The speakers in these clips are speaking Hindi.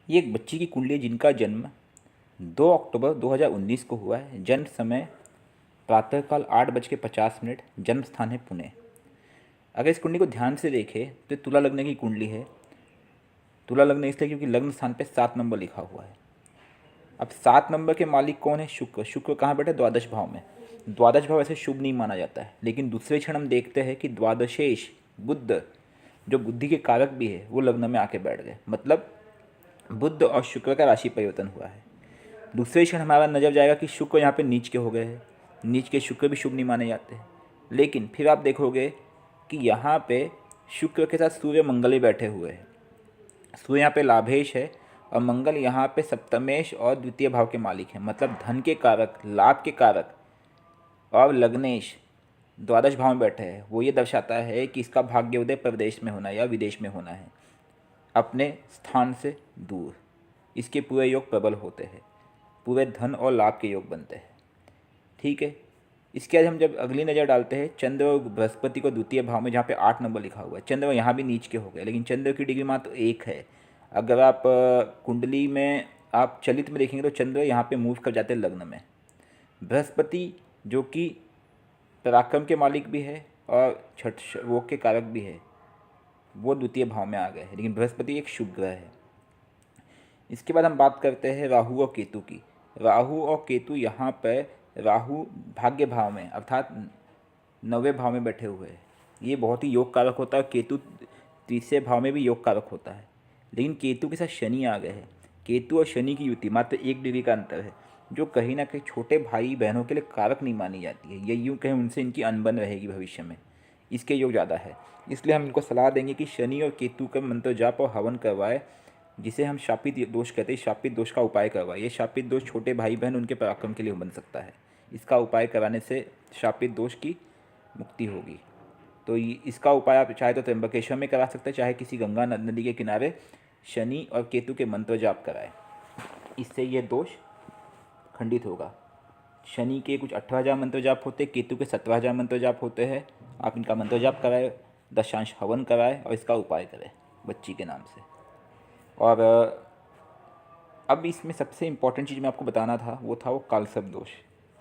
ये एक बच्ची की कुंडली है जिनका जन्म 2 अक्टूबर 2019 को हुआ है। जन्म समय प्रातःकाल 8:50, जन्म स्थान है पुणे। अगर इस कुंडली को ध्यान से देखें तो तुला लग्न की कुंडली है। तुला लग्न इसलिए क्योंकि लग्न स्थान पे 7 नंबर लिखा हुआ है। अब 7 नंबर के मालिक कौन है? शुक्र। शुक्र कहाँ बैठे? द्वादश भाव में। द्वादश भाव ऐसे शुभ नहीं माना जाता है, लेकिन दूसरे क्षण हम देखते हैं कि द्वादशेश बुध, जो बुद्धि के कारक भी है, वो लग्न में आके बैठ गए। मतलब बुध और शुक्र का राशि परिवर्तन हुआ है। दूसरे क्षण हमारा नज़र जाएगा कि शुक्र यहाँ पे नीच के हो गए हैं। नीच के शुक्र भी शुभ नहीं माने जाते हैं। लेकिन फिर आप देखोगे कि यहाँ पे शुक्र के साथ सूर्य मंगल ही बैठे हुए हैं। सूर्य यहाँ पे लाभेश है और मंगल यहाँ पे सप्तमेश और द्वितीय भाव के मालिक हैं। मतलब धन के कारक, लाभ के कारक और लग्नेश द्वादश भाव में बैठे हैं। वो ये दर्शाता है कि इसका भाग्योदय प्रदेश में होना या विदेश में होना है, अपने स्थान से दूर। इसके पूरे योग प्रबल होते हैं, पूरे धन और लाभ के योग बनते हैं। ठीक है। इसके बाद हम जब अगली नज़र डालते हैं चंद्र और बृहस्पति को द्वितीय भाव में, जहाँ पे 8 नंबर लिखा हुआ है। चंद्र यहाँ भी नीच के हो गए, लेकिन चंद्र की डिग्री मात्र 1 है। अगर आप कुंडली में आप चलित में देखेंगे तो चंद्र यहाँ पे मूव कर जाते हैं लग्न में। बृहस्पति जो कि पराक्रम के मालिक भी है और छठ वो के कारक भी है, वो द्वितीय भाव में आ गए हैं, लेकिन बृहस्पति एक शुभ ग्रह है। इसके बाद हम बात करते हैं राहु और केतु की। राहु और केतु यहाँ पर, राहु भाग्य भाव में अर्थात 9वें भाव में बैठे हुए हैं। ये बहुत ही योग कारक होता है। केतु तीसरे भाव में भी योग कारक होता है, लेकिन केतु के साथ शनि आ गए हैं। केतु और शनि की युति मात्र 1 डिग्री का अंतर है, जो कहीं ना कहीं छोटे भाई बहनों के लिए कारक नहीं मानी जाती है। ये यूँ कहें उनसे इनकी अनबन रहेगी भविष्य में, इसके योग ज़्यादा है। इसलिए हम इनको सलाह देंगे कि शनि और केतु का मंत्र जाप और हवन करवाए, जिसे हम शापित दोष कहते हैं। शापित दोष का उपाय करवाए। ये शापित दोष छोटे भाई बहन उनके पराक्रम के लिए बन सकता है। इसका उपाय कराने से शापित दोष की मुक्ति होगी। तो इसका उपाय आप चाहे तो त्र्यंबकेश्वर में करा सकते हैं, चाहे किसी गंगा नदी के किनारे शनि और केतु के मंत्र जाप कराए। इससे ये दोष खंडित होगा। शनि के कुछ 18,000 मंत्र जाप होते हैं, केतु के 17,000 मंत्र जाप होते हैं। आप इनका मंत्र जाप कराए, दशांश हवन कराए और इसका उपाय करें बच्ची के नाम से। और अब इसमें सबसे इम्पॉर्टेंट चीज़ मैं आपको बताना था वो था वो कालसर्प दोष।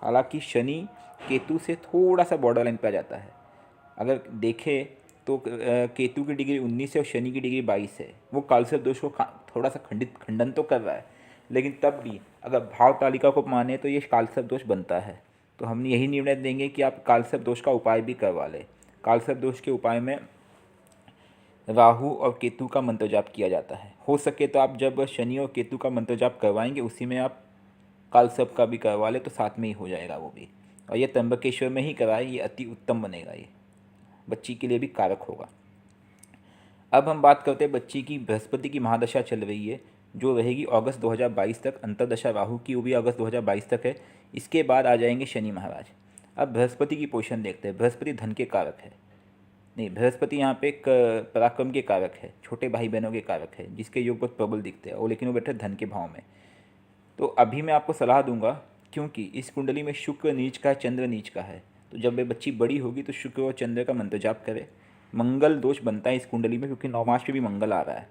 हालांकि शनि केतु से थोड़ा सा बॉर्डर लाइन पर आ जाता है। अगर देखें तो केतु की डिग्री 19 है और शनि की डिग्री 22 है। वो कालसर्प दोष को थोड़ा सा खंडन तो कर रहा है, लेकिन तब भी अगर भाव तालिका को माने तो ये कालसर्प दोष बनता है। तो हम यही निर्णय देंगे कि आप कालसर्प दोष का उपाय भी करवा लें। कालसर्प दोष के उपाय में राहु और केतु का मंत्र जाप किया जाता है। हो सके तो आप जब शनि और केतु का मंत्र जाप करवाएंगे उसी में आप कालसर्प का भी करवा ले, तो साथ में ही हो जाएगा वो भी। और ये त्र्यंबकेश्वर में ही कराए, ये अति उत्तम बनेगा, ये बच्ची के लिए भी कारक होगा। अब हम बात करते हैं बच्ची की बृहस्पति की महादशा चल रही है, जो रहेगी अगस्त 2022 तक। अंतर्दशा राहु की वो भी अगस्त 2022 तक है। इसके बाद आ जाएंगे शनि महाराज। अब बृहस्पति की पोजीशन देखते हैं। बृहस्पति धन के कारक है, नहीं, बृहस्पति यहाँ पे पराक्रम के कारक है, छोटे भाई बहनों के कारक है, जिसके योग बहुत प्रबल दिखते हैं, और लेकिन वो बैठे धन के भाव में। तो अभी मैं आपको सलाह दूंगा, क्योंकि इस कुंडली में शुक्र नीच का है, चंद्र नीच का है, तो जब ये बच्ची बड़ी होगी तो शुक्र और चंद्र का मंत्र जाप करे। मंगल दोष बनता है इस कुंडली में, क्योंकि नौमास पे भी मंगल आ रहा है।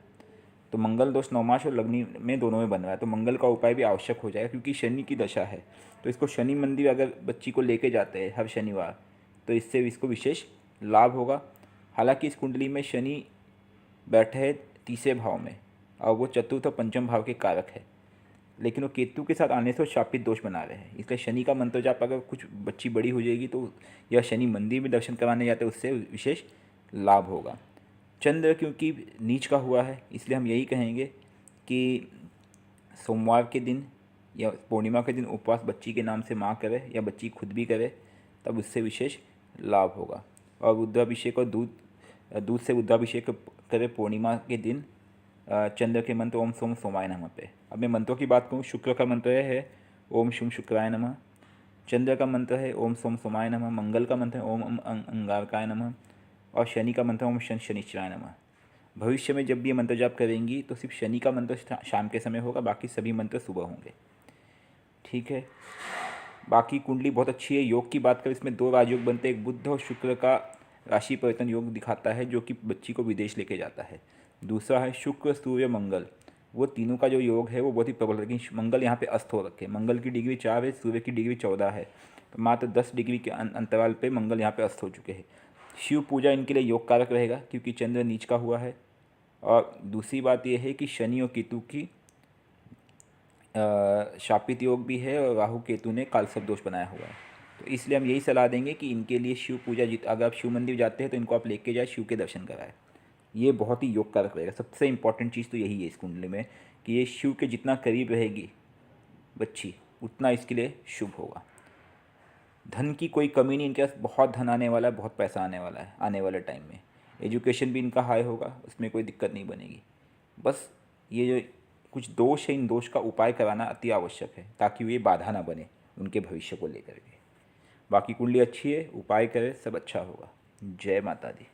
तो मंगल दोष नौमास और लग्नी में दोनों में बन रहा है, तो मंगल का उपाय भी आवश्यक हो जाएगा, क्योंकि शनि की दशा है। तो इसको शनि मंदिर अगर बच्ची को लेके जाते हैं हर शनिवार, तो इससे इसको विशेष लाभ होगा। हालांकि इस कुंडली में शनि बैठे है तीसरे भाव में, और वो चतुर्थ और पंचम भाव के कारक है, लेकिन वो केतु के साथ आने से वो शापित दोष बना रहे हैं। इसलिए शनि का मंत्र जाप, अगर कुछ बच्ची बड़ी हो जाएगी तो या शनि मंदिर में दर्शन कराने जाते हैं, उससे विशेष लाभ होगा। चंद्र क्योंकि नीच का हुआ है, इसलिए हम यही कहेंगे कि सोमवार के दिन या पूर्णिमा के दिन उपवास बच्ची के नाम से माँ करे या बच्ची खुद भी करे, तब उससे विशेष लाभ होगा। और रुद्राभिषेक और दूध से रुद्राभिषेक करे पूर्णिमा के दिन चंद्र के मंत्र ओम सोम सोमाय नमः पे। अब मैं मंत्रों की बात करूँ, शुक्र का मंत्र है ओम शुम शुक्राय नमः। चंद्र का मंत्र है ओम सोम सोमाय नमः। मंगल का मंत्र है ओम अंगारकाय नमः। और शनि का मंत्र है ओम शनिश्चराय नमः। भविष्य में जब भी ये मंत्र जाप करेंगी तो सिर्फ शनि का मंत्र शाम के समय होगा, बाकी सभी मंत्र सुबह होंगे। ठीक है। बाकी कुंडली बहुत अच्छी है। योग की बात करें, इसमें 2 राजयोग बनते हैं। एक बुध और शुक्र का राशि परिवर्तन योग दिखाता है, जो कि बच्ची को विदेश लेके जाता है। दूसरा है शुक्र सूर्य मंगल, वो तीनों का जो योग है वो बहुत ही प्रबल है। लेकिन मंगल यहाँ पे अस्त हो रखे, मंगल की डिग्री 4 है, सूर्य की डिग्री 14 है, तो मात्र 10 डिग्री के अंतराल पे मंगल यहाँ पे अस्त हो चुके हैं। शिव पूजा इनके लिए योग कारक रहेगा क्योंकि चंद्र नीच का हुआ है। और दूसरी बात यह है कि शनि और केतु की शापित योग भी है और राहु केतु ने कालसर्प दोष बनाया हुआ है। तो इसलिए हम यही सलाह देंगे कि इनके लिए शिव पूजा अगर आप शिव मंदिर जाते हैं तो इनको आप लेके जाए, शिव के दर्शन कराएं। ये बहुत ही योग कारक रहेगा। सबसे इम्पॉर्टेंट चीज़ तो यही है इस कुंडली में कि ये शिव के जितना करीब रहेगी बच्ची उतना इसके लिए शुभ होगा। धन की कोई कमी नहीं, इनके पास बहुत धन आने वाला है, बहुत पैसा आने वाला है आने वाले टाइम में। एजुकेशन भी इनका हाई होगा, उसमें कोई दिक्कत नहीं बनेगी। बस ये जो कुछ दोष है, इन दोष का उपाय कराना अति आवश्यक है ताकि ये बाधा ना बने उनके भविष्य को लेकर के। बाकी कुंडली अच्छी है, उपाय करें, सब अच्छा होगा। जय माता दी।